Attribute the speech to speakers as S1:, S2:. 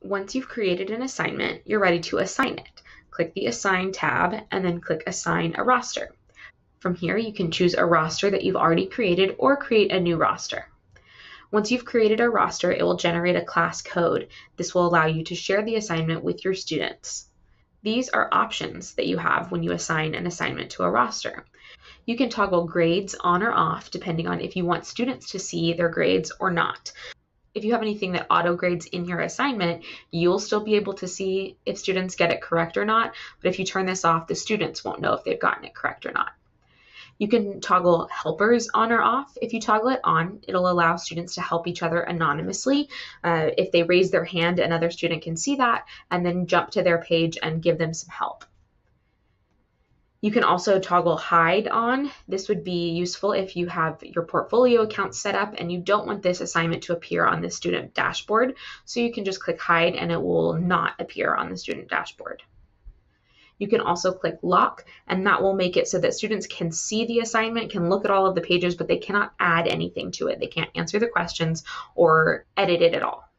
S1: Once you've created an assignment, you're ready to assign it. Click the Assign tab and then click Assign a Roster. From here, you can choose a roster that you've already created or create a new roster. Once you've created a roster, it will generate a class code. This will allow you to share the assignment with your students. These are options that you have when you assign an assignment to a roster. You can toggle grades on or off depending on if you want students to see their grades or not. If you have anything that auto grades in your assignment, you'll still be able to see if students get it correct or not, but if you turn this off, the students won't know if they've gotten it correct or not. You can toggle helpers on or off. If you toggle it on, it'll allow students to help each other anonymously. If they raise their hand, another student can see that and then jump to their page and give them some help. You can also toggle hide on. This would be useful if you have your portfolio account set up and you don't want this assignment to appear on the student dashboard. So you can just click hide and it will not appear on the student dashboard. You can also click lock, and that will make it so that students can see the assignment, can look at all of the pages, but they cannot add anything to it. They can't answer the questions or edit it at all.